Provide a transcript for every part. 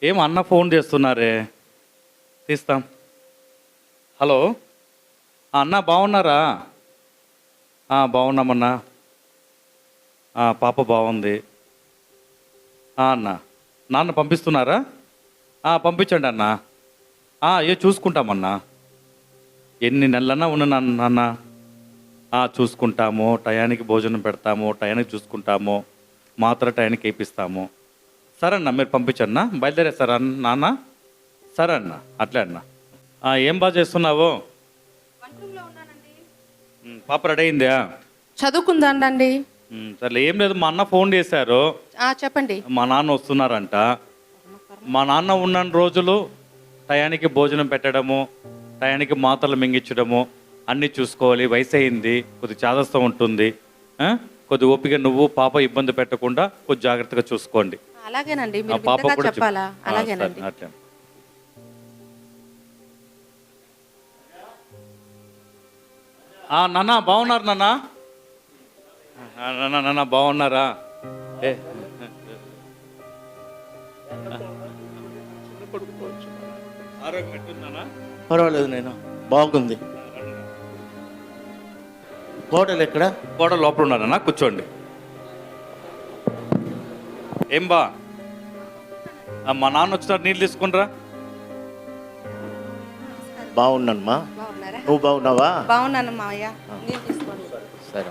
ఏం అన్న ఫోన్ చేస్తున్నారే? తీస్తాం. హలో అన్న, బాగున్నారా? బాగున్నామన్నా. పాప బాగుంది. అన్న, నాన్న పంపిస్తున్నారా? పంపించండి అన్న. చూసుకుంటామన్నా. ఎన్ని నెలలన్నా ఉన్నా నాన్న. చూసుకుంటాము, టయానికి భోజనం పెడతాము, టయానికి చూసుకుంటాము, మాత్ర టయానికి వేయిస్తాము. సరే అన్న, మీరు పంపించన్నా. బయలుదేరేస్తారా నాన్న? సరే అన్న, అట్లే అన్న. ఏం బాగా చేస్తున్నావు? పాప రెడీ అయిందా? చదువుకుందాండి. సరే, ఏం లేదు, మా అన్న ఫోన్ చేశారు. చెప్పండి. మా నాన్న వస్తున్నారంట. మా నాన్న ఉన్న రోజులు టయానికి భోజనం పెట్టడము, టయానికి మాత్రలు మింగించడము అన్నీ చూసుకోవాలి. వయసు అయింది, కొద్ది చాదస్తం ఉంటుంది. కొద్ది ఓపిక, నువ్వు పాప ఇబ్బంది పెట్టకుండా కొద్ది జాగ్రత్తగా చూసుకోండి. అలాగేనండి. పాప కూడా చెప్పాలా? అలాగేనండి. అట్లా. నాన్న బాగున్నారు నాన్న? నాన్న బాగున్నారా? ఆరోగ్యం ఎట్టుందన్నా? పర్వాలేదు, నేను బాగుంది. కోడలు ఎక్కడ? కోడలు లోపల ఉన్నారన్నా, కూర్చోండి. ఏం బా, మా నాన్న వచ్చినారు, నీళ్ళు తీసుకునిరా. బాగున్నానమ్మా. నువ్వు బాగున్నావా? బాగున్నాను మావయ్య. సరే.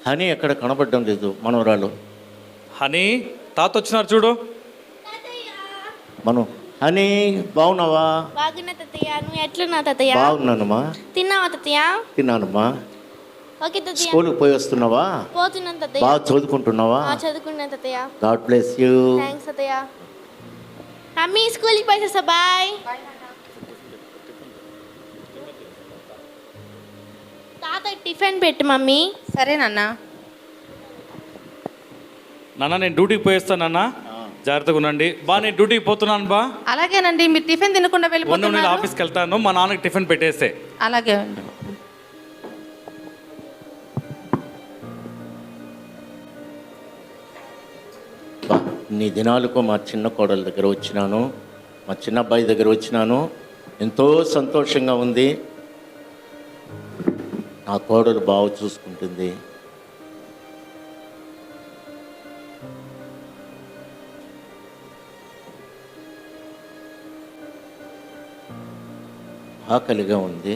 హనీ ఎక్కడ కనబడడం లేదు, మనవరాలు. హనీ, తాత వచ్చినారు చూడు. మనం హనీ, బాగున్నావా? బాగున్నా తాతయ్య, నువ్వు ఎట్లున్నావు తాతయ్య? బాగున్నానమ్మా. తిన్నావా తాతయ్య? తిన్నానమ్మా. ఓకే తాతయ్య. స్కూల్కి పోయి వస్తున్నావా? పోతున్నాను తాతయ్య. బాగా చదువుకుంటున్నావా? చదువుకున్నాను తాతయ్య. God bless you. థ్యాంక్స్ తాతయ్య. మమ్మీ, స్కూల్కి పోయేసా, బాయ్. తాతయ్య టిఫిన్ పెట్టు మమ్మీ. సరే నాన్న. నాన్న, నేను డ్యూటీకి పోయేస్తానన్నా, జాగ్రత్తగా ఉండండి. నేను డ్యూటీకి పోతున్నాను బా. అలాగేనండి. మీరు టిఫిన్ తినకుండా వెళ్ళిపోతున్నారు. ఆఫీస్కి వెళ్తాను, మా నాన్నకి టిఫిన్ పెట్టేస్తే. అలాగే. నీ దినాలకు మా చిన్న కోడల దగ్గర వచ్చినాను, మా చిన్న అబ్బాయి దగ్గర వచ్చినాను. ఎంతో సంతోషంగా ఉంది. నా కోడలు బాగా చూసుకుంటుంది. ఆకలిగా ఉంది.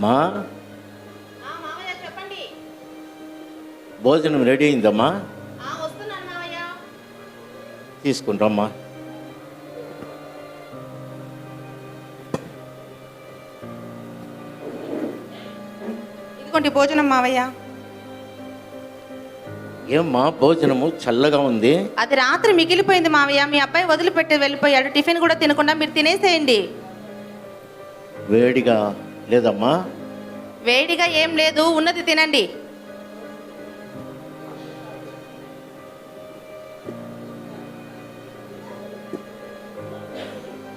మా చెప్పండి. భోజనం రెడీ అయిందమ్మా, వస్తున్నాను మావయ్య. తీసుకుంటామ్మా. ఇదిగోండి భోజనం మావయ్య. ఏమ్మా, భోజనము చల్లగా ఉంది. అది రాత్రి మిగిలిపోయింది మావయ్య. మీ అబ్బాయి వదిలిపెట్టి వెళ్ళిపోయాడు. టిఫిన్ కూడా తినకుండా మీరు తినేసేయండి. వేడిగా లేదమ్మా? వేడిగా ఏం లేదు, ఉన్నది తినండి.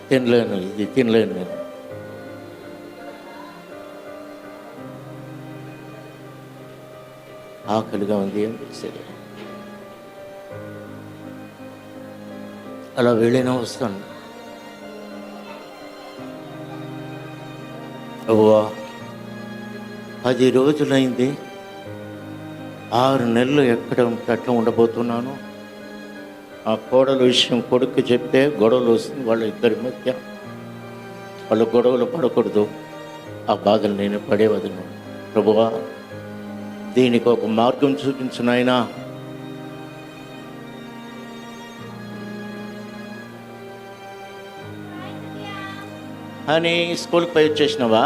తినలేను, ఇది తినలేను నేను. ఆకలిగా ఉంది, ఏం చేసేది. అలా వెళ్ళినా వస్తాను. అవ్వా, 10 రోజులైంది. 6 నెలలు ఎట్లా ఉండబోతున్నాను. ఆ కోడల విషయం కొడుకు చెప్తే గొడవలు వస్తుంది వాళ్ళ ఇద్దరి మధ్య. వాళ్ళు గొడవలు పడకూడదు. ఆ బాధలు నేను పడేవదను. ప్రభువా, దీనికి ఒక మార్గం చూపించు నాయనా. అని స్కూల్కి పోయి వచ్చేసినావా?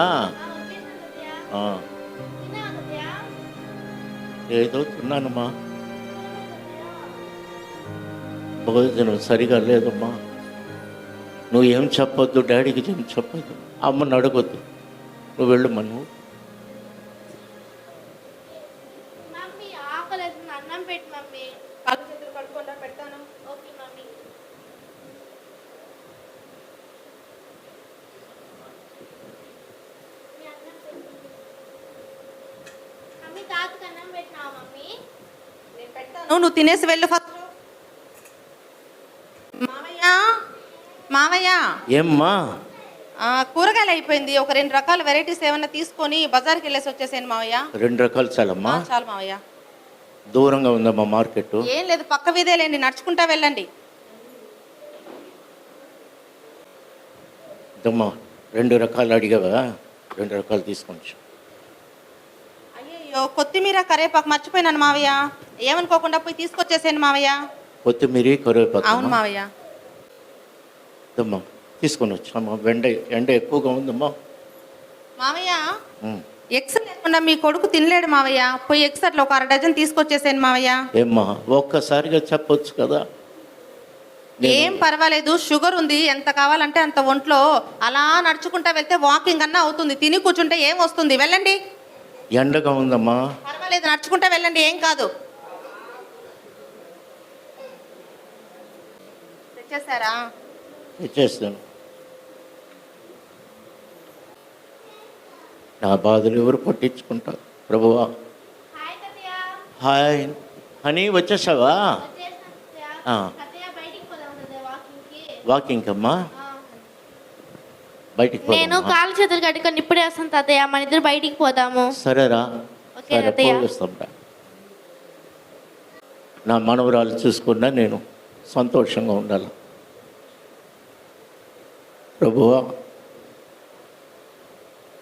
ఏదో తిన్నానమ్మా. భోజనం సరిగా లేదమ్మా. నువ్వు ఏం చెప్పొద్దు, డాడీకి ఏం చెప్పొద్దు, అమ్మని అడగొద్దు. నువ్వు వెళ్ళమ్మా. నువ్వు మమ్మీ, ఆకలేస్తుంది, అన్నం పెట్టు మమ్మీ. కాళ్ళు చేతులు కడుక్కుండా పెడతాను. Okay mummy. మీ నువ్వు తినేసి వెళ్ళు ఫస్ట్. మావయ్య మావయ్య ఏమ్మా? కూరగాయలు అయిపోయింది. ఒక 2 రకాల వెరైటీస్ ఏమన్నా తీసుకొని బజార్కి వెళ్ళేసి వచ్చేసాను మావయ్య. 2 రకాలు చాలమ్మా? చాలు మావయ్య. దూరంగా ఉందమ్మా మార్కెట్? ఏం లేదు, పక్క వీధేలేండి, నడుచుకుంటా వెళ్ళండి. అమ్మా 2 రకాలు అడిగావా? 2 రకాలు తీసుకొని. అయ్యో, కొత్తిమీర కరేపాకు మర్చిపోయినాను మావయ్య. ఏమనుకోకుండా పోయి తీసుకొచ్చేసాను మావయ్య. కొత్తిమీర కరివేపాకు? అవును మావయ్య. అమ్మా తీసుకొని వచ్చామ్మా. ఎండ ఎక్కువగా ఉందమ్మా. మావయ్య ఎగ్స్ లేకుండా మీ కొడుకు తినలేడు మావయ్య. పోయి ఎగ్స్ అట్లా ఒక 1/2 డజన్ తీసుకొచ్చేసాను మావయ్య. ఏమ్మా ఒక్కసారిగా చెప్పొచ్చు కదా. ఏం పర్వాలేదు, షుగర్ ఉంది, ఎంత కావాలంటే అంత ఒంట్లో. అలా నడుచుకుంటా వెళ్తే వాకింగ్ అన్నా అవుతుంది. తిని కూర్చుంటే ఏం వస్తుంది, వెళ్ళండి. ఎండగా ఉందమ్మా. పర్వాలేదు, నడుచుకుంటా వెళ్ళండి, ఏం కాదు. తెచ్చేసారా? తెచ్చేస్తాను. నా బాధలు ఎవరు పట్టించుకుంటారు ప్రభువా. హాయ్ తాతయ్య. హాయ్ హనీ, వచ్చేసావా? వచ్చేసాను తాతయ్య. ఆ. తాతయ్య బయటికి పోదాం తాతయ్య వాకింగ్కి. వాకింగ్ అమ్మా? బయటికి నేను పోదామా? కాలు చేతులు కట్టుకొని ఇప్పుడే వస్తాను తాతయ్య. మన ఇద్దరు బయటికి పోదాము. సరేరా. ఓకే సరే తాతయ్య. పోయిస్తాంరా. నా మనవరాలు చూసుకున్నా నేను సంతోషంగా ఉండాలి ప్రభువా.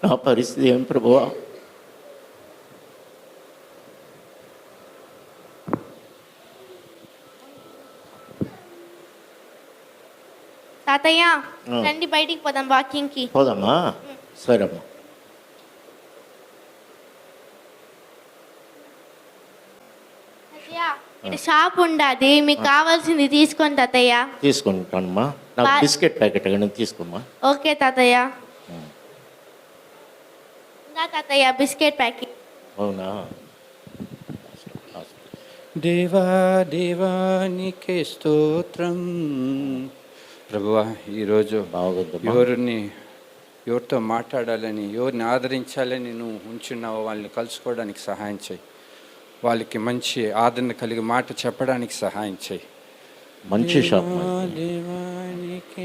నా పరిస్థితి ఏం ప్రభువా? తాతయ్య రండి బయటికి పోదాం వాకింగ్కి. పోదామా? సరేమ్మా. తాతయ్య ఇక్కడ షాప్ ఉండదు, మీకు కావాల్సింది తీసుకోండి తాతయ్య. తీసుకుంటానమ్మా. నాకు బా- బిస్కెట్ ప్యాకెట్ కానీ తీసుకోమ్మా. ఓకే తాతయ్య. ఇంకా తాతయ్య బిస్కెట్ ప్యాకెట్. అవునా? దేవా దేవానికి స్తోత్రం. ప్రభువా, ఈరోజు బాగుందమ్మా. ఎవరితో మాట్లాడాలని, ఎవరిని ఆదరించాలని నువ్వు ఉంచున్నావో వాళ్ళని కలుసుకోవడానికి సహాయం చేయి. వాళ్ళకి మంచి ఆదరణ కలిగి మాట చెప్పడానికి సహాయం చేయి. మంచి షాప్. దేవానికి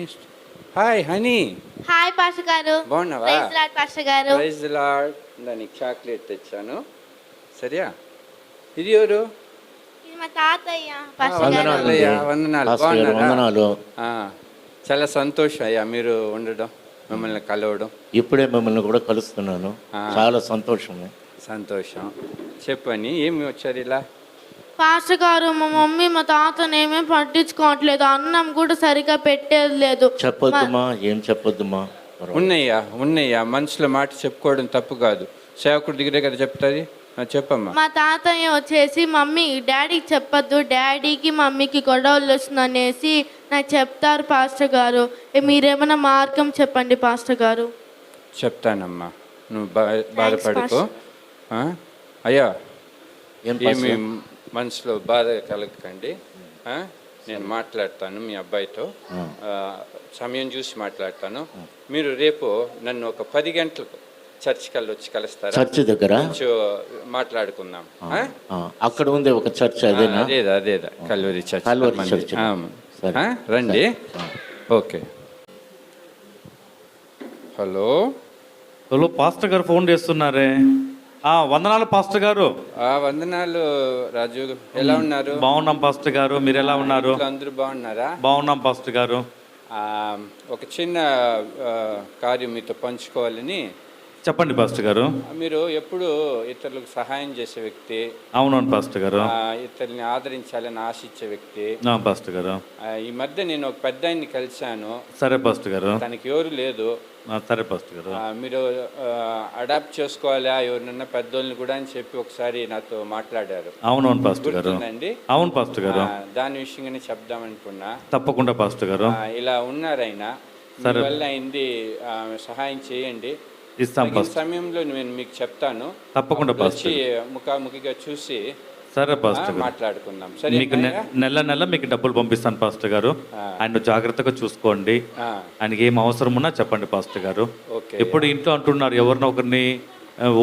హాయ్ హనీ. హాయ్ పాస్టర్ గారు. బాగున్నావా? ప్రైజ్ లార్డ్ పాస్టర్ గారు. Praise Lord. దానికి చాక్లెట్ తెచ్చాను. సరియా? ఇది ఎవరు? ఇది మా తాతయ్య పాస్టర్ గారు. వందనాలు. అయ్యా, వందనాలు. పాస్టర్ గారు, బాగున్నారా? వందనాలు. ఆ, చాలా సంతోషం అయ్యా మీరు ఉండడం, మిమ్మల్ని కలవడం. ఇప్పుడే మిమ్మల్ని కూడా కలుస్తున్నాను. చాలా సంతోషం. సంతోషం. చెప్పని ఏమి వచ్చారు ఇలా? పాస్టర్ గారు, మా మమ్మీ మా తాతను ఏమేం పట్టించుకోవట్లేదు. అన్నం కూడా సరిగా పెట్టేది లేదు. చెప్పొద్దుమా, ఏం చెప్పొద్దుమా. ఉన్నయ్యా మనసులో మాట చెప్పుకోవడం తప్పు కాదు. సేవకుడి దగ్గరే కదా చెప్తుంది. చెప్పమ్మా. మా తాతయ్య వచ్చేసి మమ్మీ డాడీకి చెప్పొద్దు, డాడీకి మమ్మీకి గొడవలు వస్తుందనేసి నాకు చెప్తారు పాస్టర్ గారు. మీరేమైనా మార్గం చెప్పండి పాస్టర్ గారు. చెప్తానమ్మా, నువ్వు బాధపడుకో. అయ్యా, ఏం ఏమి పాస్టర్? మనసులో బాధ కలగకండి. నేను మాట్లాడతాను మీ అబ్బాయితో. సమయం చూసి మాట్లాడతాను. మీరు రేపు నన్ను ఒక 10 గంటలకు చర్చికి వచ్చి కలుస్తారా? చర్చి దగ్గర కొంచెం మాట్లాడుకుందాం. అక్కడ ఉంది ఒక చర్చ్, అదేనా? అదేదా కల్వరి చర్చ్. Calvary church. సరే. రండి. ఓకే. హలో. హలో, పాస్టర్ గారు ఫోన్ చేస్తున్నారే. వందనాలు పాస్టర్ గారు. వందనాలు రాజు, ఎలా ఉన్నారు? బాగున్నాం పాస్టర్ గారు, మీరు ఎలా ఉన్నారు? అందరూ బాగున్నారా? బాగున్నాం పాస్టర్ గారు. ఒక చిన్న కార్యం మీతో పంచుకోవాలని. చెప్పండి పాస్టర్ గారు. మీరు ఎప్పుడు ఇతరులకు సహాయం చేసే వ్యక్తి. అవునవును పాస్టర్ గారు. ఇతరులని ఆదరించాలని ఆశించే వ్యక్తి. పాస్టర్ గారు, ఈ మధ్య నేను ఒక పెద్ద ఆయన్ని కలిశాను. సరే పాస్టర్ గారు. తనకి ఎవరు లేదు. సరే పాస్టర్ గారు. మీరు అడాప్ట్ చేసుకోవాలా ఎవరినన్నా పెద్దోళ్ళని కూడా అని చెప్పి ఒకసారి నాతో మాట్లాడారు. అవునవును పాస్టర్ గారు. గుర్తుందండి? అవును పాస్టర్ గారు. దాని విషయంగానే చెప్దామనుకున్నా. తప్పకుండా పాస్టర్ గారు. ఇలా ఉన్నారైనా మీ వల్ల అయింది, సహాయం చేయండి. ఇస్తాం పాస్టర్. సమయంలో నేను మీకు చెప్తాను. తప్పకుండా పాస్టర్. వచ్చి ముఖాముఖిగా చూసి సరే పాస్టర్ గారు. మాట్లాడుకుందాం. సరే, మీకు నెల మీకు డబ్బులు పంపిస్తాను పాస్టర్ గారు. ఆయన జాగ్రత్తగా చూసుకోండి. ఆయనకి ఏం అవసరం ఉన్నా చెప్పండి పాస్టర్ గారు. ఓకే. ఎప్పుడు ఇంట్లో అంటున్నారు ఎవరినో ఒకరిని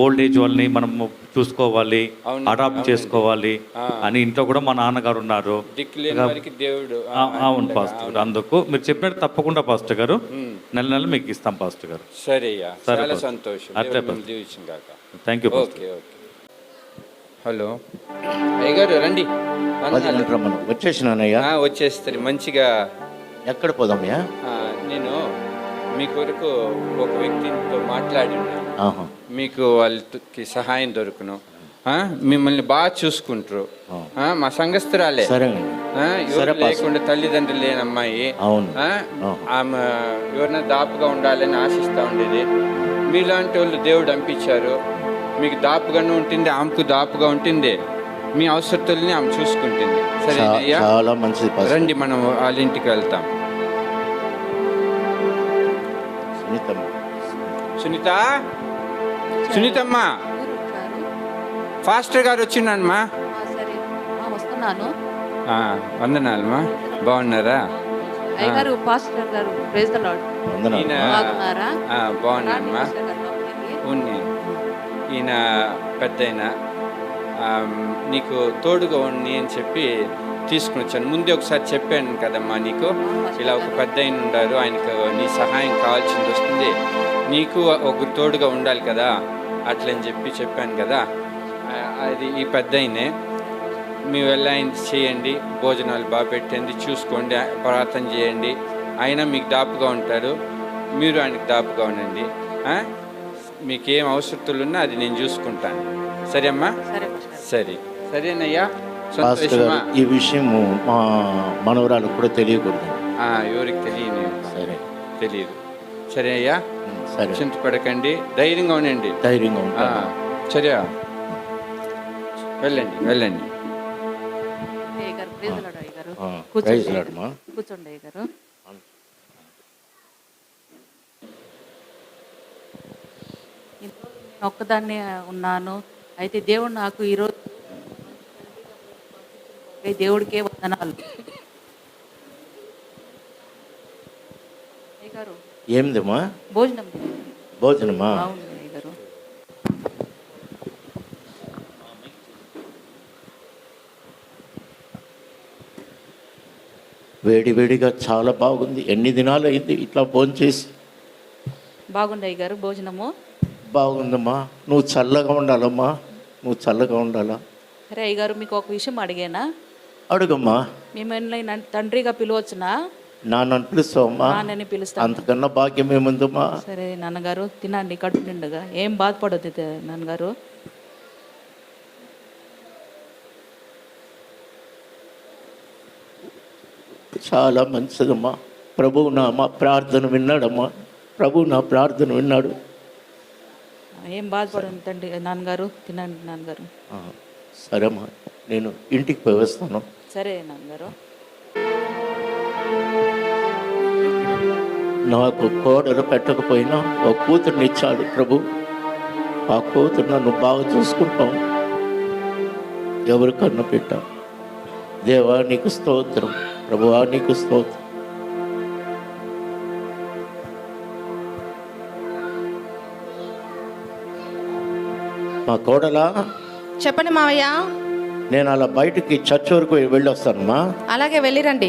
ఓల్డ్ ఏజ్ వాళ్ళని మనం చూసుకోవాలి, అవును, అడాప్ట్ చేసుకోవాలి అని ఇంట్లో కూడా మా నాన్నగారు ఉన్నారు. దిక్కు లేని వారికి దేవుడు అవును పాస్టర్ గారు, అందుకు మీరు చెప్పినట్టు తప్పకుండా పాస్టర్ గారు నెల నెల మీకు ఇస్తాం పాస్టర్ గారు. సరే అయ్యా, సరే చాలా పాస్టర్. సంతోషం. అట్లే దేవుడు పాస్టర్. మిమ్మల్ని దీవించును గాక. Thank you pastor. Okay okay. Hello అయ్యగారు రండి. 10 గంటల మనం వచ్చేసినానయ్యా. వచ్చేస్తారు మంచిగా. ఎక్కడ పోదామయ్యా? నేను మీ కొరకు ఒక వ్యక్తితో మాట్లాడి ఉన్నాను. ఆహా. మీకు వాళ్ళకి సహాయం దొరుకును. మిమ్మల్ని బాగా చూసుకుంటారు. మా సంఘస్థురాలే. సరేనండి. ఎవరు లేకుండా తల్లిదండ్రులు లేని అమ్మాయి. అవును. ఆమె ఎవరైనా దాపుగా ఉండాలని ఆశిస్తూ ఉండేది. మీలాంటి వాళ్ళు దేవుడు పంపించారు. మీకు దాపుగానే ఉంటుంది, ఆమెకు దాపుగా ఉంటుంది. మీ అవసరతల్ని ఆమె చూసుకుంటుంది. సరే అయ్యా, చాలా మంచిది పాస్టర్. రండి మనం వాళ్ళ ఇంటికి వెళ్తాం. సునీతమ్మ. సునీత, సునీతమ్మ, ఫాస్టర్ గారు వచ్చినానమ్మా. సరే వస్తున్నాను. వందనాలమ్మా, బాగున్నారా? అయ్యగారు, పాస్టర్ గారు, ప్రైజ్ ది లార్డ్. వందనాలు. ఈయన బాగున్నారా? బాగున్నానమ్మా. ఉన్ని ఈయన పెద్దయిన నీకు తోడుగా ఉన్ని అని చెప్పి తీసుకుని వచ్చాను. ముందే ఒకసారి చెప్పాను కదమ్మా నీకు, ఇలా ఒక పెద్ద ఆయన ఉండారు, ఆయనకు నీ సహాయం కావాల్సింది వస్తుంది, నీకు ఒకరు తోడుగా ఉండాలి కదా అట్లని చెప్పి చెప్పాను కదా. అది ఈ పెద్ద ఆయనే. మీ వెళ్ళి ఆయన చేయండి, భోజనాలు బాగా పెట్టండి, చూసుకోండి, ప్రార్థన చేయండి. ఆయన మీకు దాపుగా ఉంటారు, మీరు ఆయనకు దాపుగా ఉండండి. మీకేం అవసరతలు ఉన్నా అది నేను చూసుకుంటాను. సరే అమ్మా? సరే. సరేనయ్యా, పాస్టర్ గారు, సంతోషమా? ఈ విషయము మా మనవరాలకు కూడా తెలియకూడదు. ఎవరికి తెలియని సరే. తెలియదు. సరే అయ్యా, సరే. చింతపడకండి, ధైర్యంగా ఉండండి. ధైర్యంగా ఉంటాను. సరే, వెళ్ళండి వెళ్ళండి. అయ్యగారు, ప్రైజ్ ది లార్డ్ అయ్యగారు. ప్రైజ్ లార్డ్ మా. కూర్చోండి అయ్యగారు. నేను ఒక్కదాన్నే ఉన్నాను. అయితే దేవుడు నాకు ఈరోజు దేవుడికే వందనాలు. అయ్యగారు, ఏందమ్మా? భోజనం. భోజనమా? అవును అయ్యగారు. వేడి వేడిగా చాలా బాగుంది. ఎన్ని దినాలు అయింది ఇట్లా భోజనం చేసి? బాగుంది అయ్యగారు భోజనము. బాగుందమ్మా. నువ్వు చల్లగా ఉండాలమ్మా, నువ్వు చల్లగా ఉండాలా. సరే అయ్యగారు, మీకు ఒక విషయం అడిగానా? అడుగమ్మా. మిమ్మల్ని తండ్రిగా పిలవచ్చునా? నాన్నని పిలుస్తావమ్మా? నాన్నని పిలుస్తాను. అంతకన్నా భాగ్యం ఏముందమ్మా? సరే నాన్నగారు, తినండి కడుపు నిండుగా. ఏం బాధపడద్దు నాన్నగారు. చాలా మంచిదమ్మా. ప్రభువు మా ప్రార్థన విన్నాడమ్మా. ప్రభువు నా ప్రార్థన విన్నాడు. ఏం బాధపడదు తండ్రి. నాన్నగారు తినండి నాన్నగారు. సరేమ్మా, నేను ఇంటికి పోయి వస్తాను. సరే నాన్నగారు. నాకు కోడలు పెట్టకపోయినా ఒక కూతురునిచ్చాడు ప్రభు. ఆ కూతురు నన్ను బాగా చూసుకుంటాం. ఎవరికన్నా పెట్టాం. దేవా నీకు స్తోత్రం, ప్రభువా నీకు స్తోత్రం. మా కోడలా, చెప్పండి మావయ్య. నేను అలా బయటికి చర్చ్ వరకు వెళ్ళి వస్తానమ్మా. అలాగే వెళ్ళిరండి.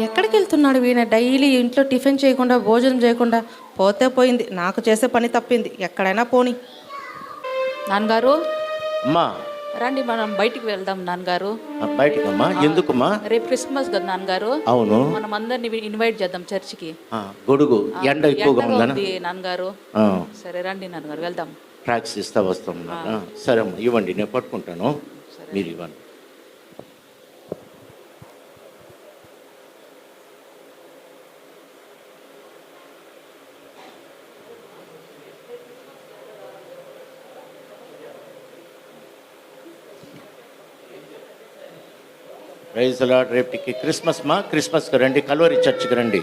ఎక్కడికి వెళ్తున్నాడు వీణ? డైలీ ఇంట్లో టిఫిన్ చేయకుండా, భోజనం చేయకుండా పోతే పోయింది. నాకు చేసే పని తప్పింది. ఎక్కడైనా పోని. నాన్నగారు అమ్మా, రండి మనం బయటికి వెళ్దాం నాన్నగారు. బయటికమ్మా. ఎందుకమ్మా? రేపు క్రిస్మస్ కదా నాన్నగారు. అవును. మనం అందరిని ఇన్వైట్ చేద్దాం చర్చికి. గొడుగు ఎండ ఎక్కువగా ఉందనా? నాన్నగారు. సరే రండి నాన్నగారు, వెళ్దాం. ట్రాక్స్ ఇస్తా వస్తాం. సరే అమ్మా, ఇవ్వండి, నేను పట్టుకుంటాను, మీరు ఇవ్వండి. Praise the Lord. రేపటికి క్రిస్మస్ మా. క్రిస్మస్కి రండి, కల్వరి చర్చ్కి రండి.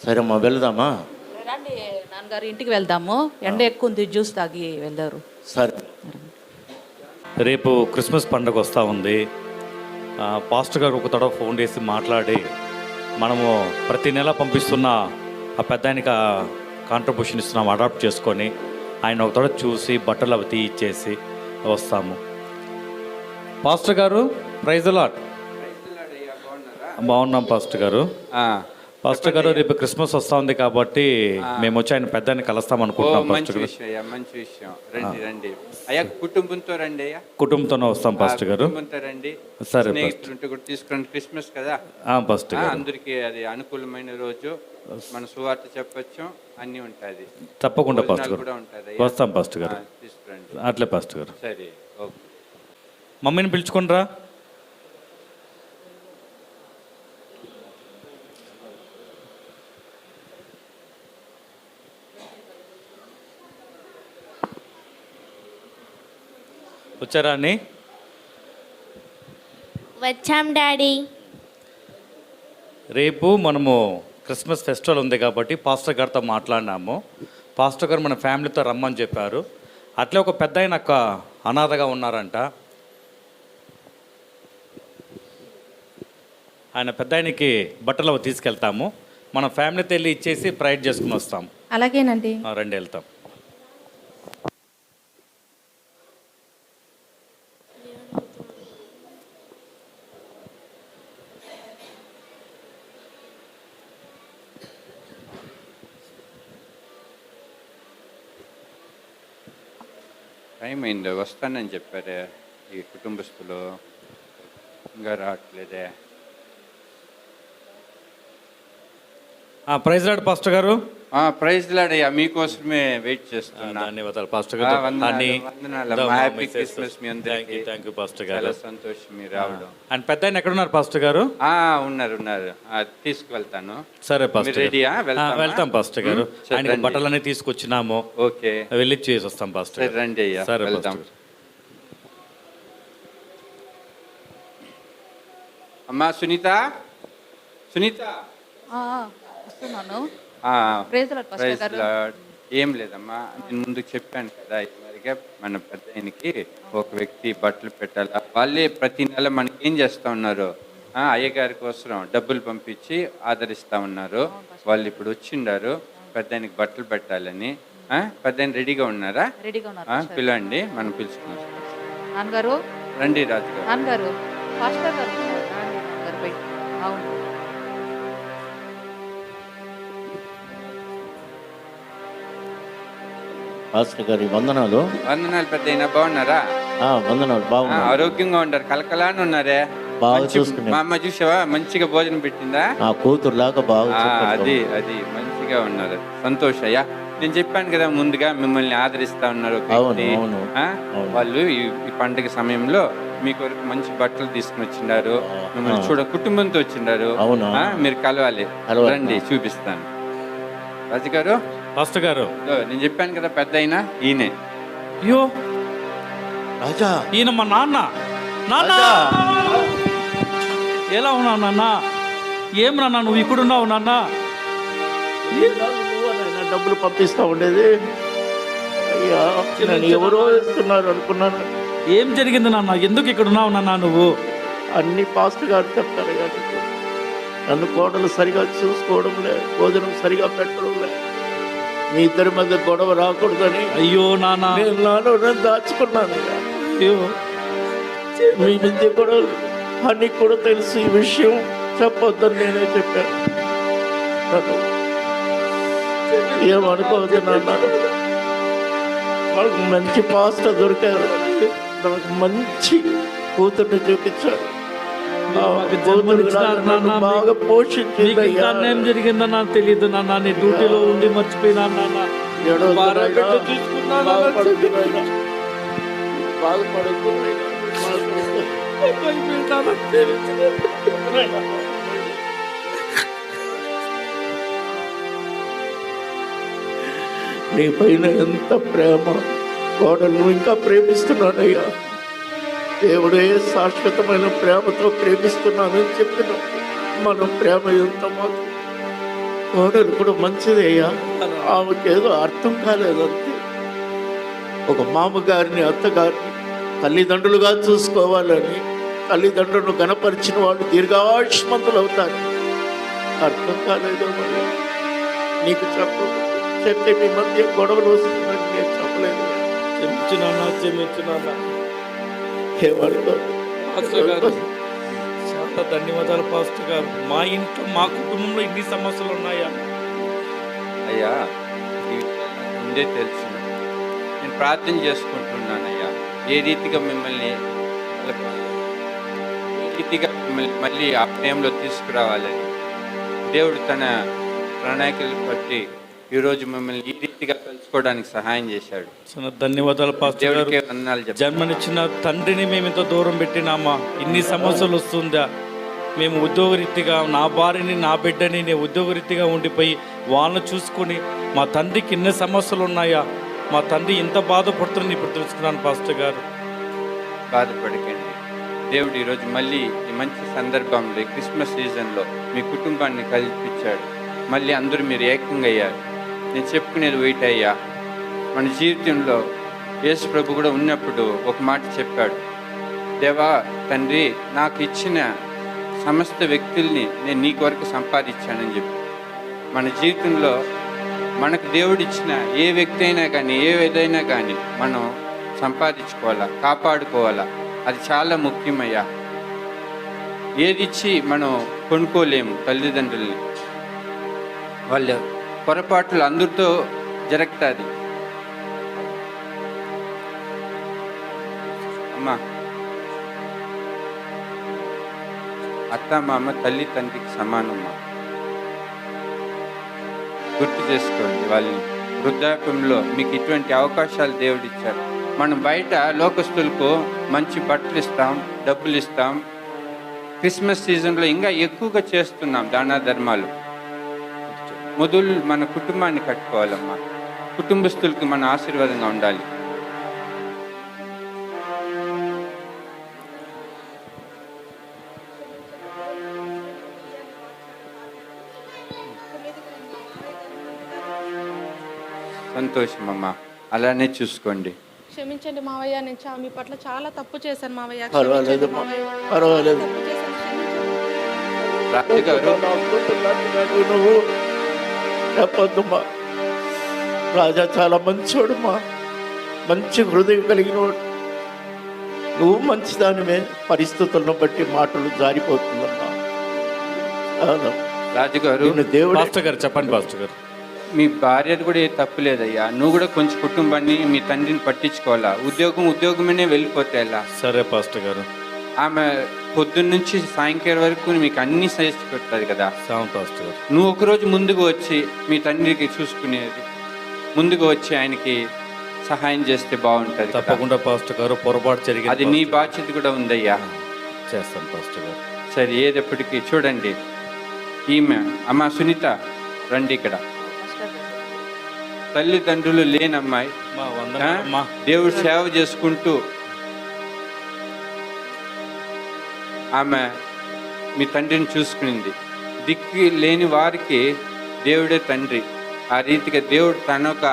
సరే అమ్మా, వెళ్దామా? రండి నాన్నగారు, ఇంటికి వెళ్దాము. ఎండ ఎక్కువ ఉంది, జ్యూస్ తాగి వెళ్దారు. సరే. రేపు క్రిస్మస్ పండుగ వస్తూ ఉంది. పాస్టర్ గారు ఒక తడవ ఫోన్ చేసి మాట్లాడి మనము ప్రతి నెల పంపిస్తున్న ఆ పెద్ద ఆయనకి కాంట్రిబ్యూషన్ ఇస్తున్నాం, అడాప్ట్ చేసుకొని ఆయన ఒక తోట చూసి బట్టలు అవి ఇచ్చేసి వస్తాము. పాస్టర్ గారు ప్రైజ్ లాట్. బాగున్నాం పాస్టర్ గారు. పాస్టర్ గారు రేపు క్రిస్మస్ వస్తూ ఉంది కాబట్టి మేము వచ్చి ఆయన పెద్దని కలుస్తాం అనుకుంటున్నాం పాస్టర్ గారు. మంచి విషయం. రండి రండి అయ్యా, కుటుంబంతో రండి అయ్యా. కుటుంబంతోనే వస్తాం పాస్టర్ గారు. కుటుంబంతో రండి. సరే స్నేహితులుంటే కూడా తీసుకురండి, క్రిస్మస్ కదా పాస్టర్ గారు. అందరికీ అది అనుకూలమైన రోజు, మన సువార్త చెప్పచ్చు, అన్నీ ఉంటుంది. తప్పకుండా పాస్టర్ గారు కూడా ఉంటుంది. వస్తాం పాస్టర్ గారు. తీసుకురండి. అట్లే పాస్టర్ గారు. సరే, ఓకే. మమ్మీని పిలుచుకోనరా. వచ్చారా అని? వచ్చాం డాడీ. రేపు మనము క్రిస్మస్ ఫెస్టివల్ ఉంది కాబట్టి పాస్టర్ గారితో మాట్లాడినాము. పాస్టర్ గారు మన ఫ్యామిలీతో రమ్మని చెప్పారు. అట్లే ఒక పెద్ద ఆయన అనాథగా ఉన్నారంట. ఆయన పెద్ద ఆయనకి బట్టలు తీసుకెళ్తాము. మన ఫ్యామిలీతో వెళ్ళి ఇచ్చేసి ప్రైడ్ చేసుకుని వస్తాం. అలాగేనండి. రండి వెళ్తాం. టైం అయిందో, వస్తానని చెప్పారే ఈ కుటుంబస్తులు, ఇంకా రావట్లేదే. ప్రైజ్ లార్డ్ పాస్టర్ గారు. ప్రైజ్ లాడయ్యా, మీకోసమే వెయిట్ చేస్తున్నా. ధన్యవాదాలు పాస్టర్ గారు. హ్యాపీ క్రిస్మస్ మీ అందరికీ. థ్యాంక్ యూ పాస్టర్ గారు. చాలా సంతోషం మీరు రావడం. అండ్ పెద్ద ఆయన ఎక్కడున్నారు పాస్టర్ గారు? ఉన్నారు తీసుకువెళ్తాను. సరే పాస్టర్ గారు. రెడీయా? వెళ్తాం పాస్టర్ గారు. ఆయనకి బట్టలన్నీ తీసుకొచ్చినాము. ఓకే, వెళ్ళి చేసి వస్తాం పాస్టర్ గారు. రండి అయ్యా, సరే వెళ్దాం. అమ్మా సునీత, సునీత వస్తున్నాను. Praise Lord. ఏం లేదమ్మా, నేను ముందు చెప్పాను కదా, ఇదివరకే మన పెద్ద ఆయనకి ఒక వ్యక్తి బట్టలు పెట్టాలి. వాళ్ళే ప్రతి నెల మనకి ఏం చేస్తూ ఉన్నారు, అయ్యగారి కోసం డబ్బులు పంపించి ఆదరిస్తూ ఉన్నారు. వాళ్ళు ఇప్పుడు వచ్చిండారు పెద్ద ఆయనకి బట్టలు పెట్టాలని. పెద్ద ఆయన రెడీగా ఉన్నారా? రెడీగా ఉన్నారు. పిలవండి, మనం పిలుచుకున్నాం. నాన్నగారు రండి రాజు గారు. నాన్నగారు పాస్టర్ గారు నాన్నగారు బయట. అవును పాస్టర్ గారి వందనాలు. వందనాలు పెద్ద అయినా, బాగున్నారా? వందనాలు. బాగున్నారు, ఆరోగ్యంగా ఉన్నారు, కలకలాని ఉన్నారే. బాగా చూసుకున్నారు. మా అమ్మ చూసావా, మంచిగా భోజనం పెట్టిందా? కూతురు లాగా బాగా అది అది మంచిగా ఉన్నారు. సంతోషయ్యా, నేను చెప్పాను కదా ముందుగా, మిమ్మల్ని ఆదరిస్తా ఉన్నారు ఒక వ్యక్తి. వాళ్ళు ఈ పండుగ సమయంలో మీ కొరకు మంచి బట్టలు తీసుకుని వచ్చిండారు. మిమ్మల్ని కుటుంబంతో వచ్చిండారు. మీరు కలవాలి, రండి చూపిస్తాను. రాజుగారు, పాస్టర్ గారు, నేను చెప్పాను కదా పెద్ద అయినా ఈయనే. అయ్యో రాజా, ఈయన మా నాన్న. నాన్న ఎలా ఉన్నావు నాన్న? ఏం నాన్న నువ్వు ఇక్కడున్నావు నాన్న? డబ్బులు పంపిస్తా ఉండేది. అయ్యా, నేను ఎవరో ఇస్తున్నారు అనుకున్నాను. ఏం జరిగింది నాన్న? ఎందుకు ఇక్కడ ఉన్నావు నాన్న నువ్వు? అన్ని పాస్టర్ గారు చెప్తారు కానీ నన్ను కోడలు సరిగా చూసుకోవడం లే, భోజనం సరిగా పెట్టడం లే. మీ ఇద్దరి మధ్య గొడవ రాకూడదని అయ్యో నాన్న, నేను నాలో దాచుకున్నాను. అయ్యో, మీ మధ్య గొడవ అని కూడా తెలుసు. ఈ విషయం చెప్పొద్దని నేనే చెప్పాను. నన్ను ఏమనుకోవద్దు నాన్న. నాకు మంచి పాస్టర్ దొరికారు, నాకు మంచి కూతుర్ని చూపించారు. బాగా పోషించింది. ఏం జరిగిందన్నా తెలియదు నాన్న. నీ డ్యూటీలో ఉండి మర్చిపోయినా నాన్న. నీ పైన ఎంత ప్రేమ, కోడలు ఇంకా ప్రేమిస్తున్నానయ్యా. దేవుడే శాశ్వతమైన ప్రేమతో ప్రేమిస్తున్నానని చెప్పిన మన ప్రేమ ఎంత మాత్రం. కోడలు కూడా మంచిదే అయ్యా, ఆమెకేదో అర్థం కాలేదంతే. ఒక మామగారిని అత్తగారిని తల్లిదండ్రులుగా చూసుకోవాలని, తల్లిదండ్రులను గణపరిచిన వాళ్ళు దీర్ఘాయుష్మంతులు అవుతారు. అర్థం కాలేదో మరి నీకు చెప్పు. చెప్తే మీ మధ్య గొడవలు వస్తుందని నేను చెప్పలేదు. క్షమించున్నా. ఏమనుకోదు. పాస్టర్ గారు చాలా ధన్యవాదాలు పాస్టర్ గారు. మా ఇంట్లో మా కుటుంబంలో ఇన్ని సమస్యలు ఉన్నాయా? అయ్యా ఈ విషయాలు నాకు ముందే తెలుసు. నేను ప్రార్థన చేసుకుంటున్నానయ్యా, ఏ రీతిగా మిమ్మల్ని మళ్ళీ ఆ ప్రేమలో తీసుకురావాలని దేవుడు తన ప్రణాళికలు బట్టి ఈరోజు మిమ్మల్ని ఈ రీతిగా కలుసుకోవడానికి సహాయం చేశాడు. చాలా ధన్యవాదాలు పాస్టర్ గారు. దేవుడికే వందనాలు చెప్తాను. జన్మనిచ్చిన తండ్రిని మేము ఇంత దూరం పెట్టినామా? ఇన్ని సమస్యలు వస్తుందా? మేము ఉద్యోగరీతిగా నా భార్యని నా బిడ్డని నేను ఉద్యోగరీతిగా ఉండిపోయి వాళ్ళని చూసుకొని మా తండ్రికి ఇన్ని సమస్యలు ఉన్నాయా? మా తండ్రి ఇంత బాధపడుతుందని ఇప్పుడు తెలుసుకున్నాను పాస్టర్ గారు. బాధపడకండి. దేవుడు ఈరోజు మళ్ళీ ఈ మంచి సందర్భంలో ఈ క్రిస్మస్ సీజన్లో మీ కుటుంబాన్ని కల్పించాడు. మళ్ళీ అందరూ మీరు ఏకంగా అయ్యారు. నేను చెప్పుకునేది వెయిట్ అయ్యా, మన జీవితంలో యేసు ప్రభు కూడా ఉన్నప్పుడు ఒక మాట చెప్పాడు, దేవా తండ్రి నాకు ఇచ్చిన సమస్త వ్యక్తుల్ని నేను నీ కొరకు సంపాదించానని చెప్పి. మన జీవితంలో మనకు దేవుడు ఇచ్చిన ఏ వ్యక్తి అయినా కానీ ఏ ఏదైనా కానీ మనం సంపాదించుకోవాలా, కాపాడుకోవాలా. అది చాలా ముఖ్యమయ్యా. ఏది ఇచ్చి మనం కొనుక్కోలేము తల్లిదండ్రుల్ని. వాళ్ళ పొరపాట్లు అందరితో జరుగుతుంది. అమ్మా, అత్త మామ తల్లి తండ్రికి సమానమ్మా. గుర్తు చేసుకోండి వాళ్ళని. వృద్ధాప్యంలో మీకు ఇటువంటి అవకాశాలు దేవుడు ఇచ్చారు. మనం బయట లోకస్తులకు మంచి బట్టలు ఇస్తాం, డబ్బులు ఇస్తాం. క్రిస్మస్ సీజన్లో ఇంకా ఎక్కువగా చేస్తున్నాం దాన ధర్మాలు. మొదలు మన కుటుంబాన్ని కట్టుకోవాలమ్మా. కుటుంబస్తులకి మన ఆశీర్వాదంగా ఉండాలి. సంతోషం అమ్మా, అలానే చూసుకోండి. క్షమించండి మావయ్య, నేను మీ పట్ల చాలా తప్పు చేశాను మావయ్య. పర్వాలేదు పర్వాలేదు. రాజుగారు నువ్వు చెప్పొద్దుమా. రాజా చాలా మంచోడుమా, మంచి హృదయం కలిగినోడు. నువ్వు మంచిదానివే, పరిస్థితులను బట్టి మాటలు జారిపోతుందమ్మా. రాజుగారు దేవుడు పాస్టర్ గారు చెప్పండి పాస్టర్ గారు. మీ భార్యది కూడా ఏ తప్పు లేదయ్యా. నువ్వు కూడా కొంచెం కుటుంబాన్ని మీ తండ్రిని పట్టించుకోవాలా. ఉద్యోగమనే వెళ్ళిపోతే ఎలా? సరే పాస్టర్ గారు. ఆమె పొద్దున్న నుంచి సాయంకాలం వరకు మీకు అన్ని సజెస్ట్ పెడుతుంది కదా. అవును పాస్టర్ గారు. నువ్వు ఒకరోజు ముందుకు వచ్చి మీ తండ్రికి చూసుకునేది, ముందుకు వచ్చి ఆయనకి సహాయం చేస్తే బాగుంటుంది కదా. తప్పకుండా పాస్టర్ గారు, పొరపాటు జరిగింది. అది నీ బాధ్యత కూడా ఉందయ్యా. చేస్తాను పాస్టర్ గారు. సరే, ఏదప్పటికీ చూడండి, ఈమె అమ్మ సునీత రండి ఇక్కడ. తల్లిదండ్రులు లేని అమ్మాయి, మా వందనాలమ్మా. దేవుడు సేవ చేసుకుంటూ ఆమె మీ తండ్రిని చూసుకునింది. దిక్కు లేని వారికి దేవుడే తండ్రి. ఆ రీతిగా దేవుడు తన ఒక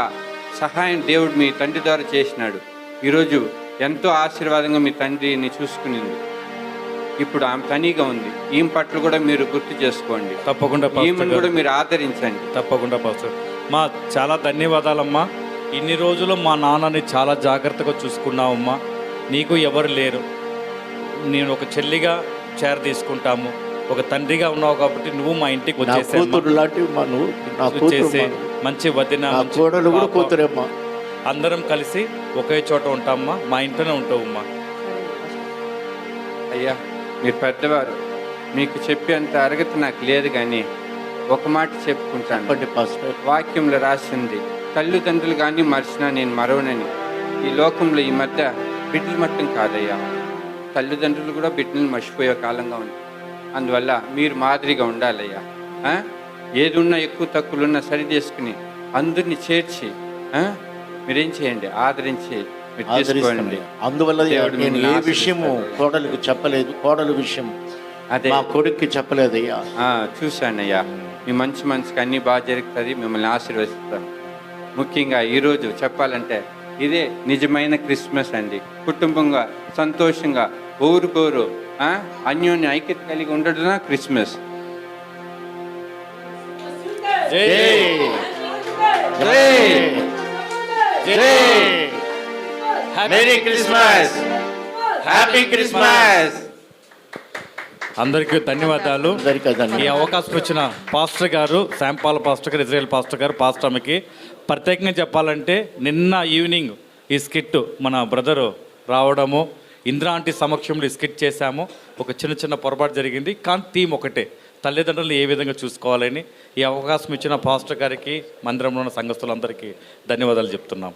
సహాయం దేవుడు మీ తండ్రి ద్వారా చేసినాడు. ఈరోజు ఎంతో ఆశీర్వాదంగా మీ తండ్రిని చూసుకునింది. ఇప్పుడు ఆమె తనీగా ఉంది. ఈమె పట్ల కూడా మీరు గుర్తు చేసుకోండి. తప్పకుండా ఈమెను కూడా మీరు ఆదరించండి. తప్పకుండా పాస్టర్. మా చాలా ధన్యవాదాలమ్మా. ఇన్ని రోజులు మా నాన్నని చాలా జాగ్రత్తగా చూసుకున్నావమ్మా. నీకు ఎవరు లేరు, నేను ఒక చెల్లిగా చేర తీసుకుంటాము. ఒక తండ్రిగా ఉన్నావు కాబట్టి నువ్వు మా ఇంటికి వచ్చేసే మంచి వదిన, కూతురేమ్మా. అందరం కలిసి ఒకే చోట ఉంటామమ్మా. మా ఇంట్లోనే ఉంటావమ్మా. అయ్యా, మీరు పెద్దవారు, మీకు చెప్పేంత అర్హత నాకు లేదు, కానీ ఒక మాట చెప్పుకుంటాను. వాక్యంలో రాసింది, తల్లిదండ్రులు కానీ మర్చినా నేను మరవనని. ఈ లోకంలో ఈ మధ్య బిడ్డలు మట్టం కాదయ్యా, తల్లిదండ్రులు కూడా బిడ్డలను మర్చిపోయే కాలంగా ఉంది. అందువల్ల మీరు మాదిరిగా ఉండాలయ్యా. ఏది ఉన్నా ఎక్కువ తక్కువలున్నా సరి చేసుకుని అందరినీ చేర్చి మీరేం చేయండి, ఆదరించి మీరు చేసుకోండి. అందువల్ల నేను ఏ విషయము కోడలికి చెప్పలేదు, కోడలు విషయం అదే మా కొడుక్కి చెప్పలేదయ్యా. చూశానయ్యా, మీ మంచి మనసుకి అన్నీ బాగా జరుగుతుంది. మిమ్మల్ని ఆశీర్వదిస్తాను. ముఖ్యంగా ఈరోజు చెప్పాలంటే ఇదే నిజమైన క్రిస్మస్ అండి. కుటుంబంగా సంతోషంగా ఊరుకోరు అన్యోన్య ఐక్యత కలిగి ఉండడం Christmas. Merry Christmas, happy Christmas. అందరికీ ధన్యవాదాలు. అందరికీ ధన్యవాదాలు. ఈ అవకాశం ఇచ్చిన పాస్టర్ గారు, శాంపాల పాస్టర్ గారు, ఇజ్రాయెల్ పాస్టర్ గారు, పాస్టర్ ఆమెకి ప్రత్యేకంగా చెప్పాలంటే నిన్న ఈవినింగ్ ఈ స్కిట్ మన బ్రదరు రావడము, ఇంద్రా ఆంటీ సమక్షంలో ఈ స్కిట్ చేశాము. ఒక చిన్న పొరపాటు జరిగింది, కానీ థీమ్ ఒకటే, తల్లిదండ్రులను ఏ విధంగా చూసుకోవాలని. ఈ అవకాశం ఇచ్చిన పాస్టర్ గారికి, మందిరంలో ఉన్న సంఘస్థులందరికీ ధన్యవాదాలు చెప్తున్నాం.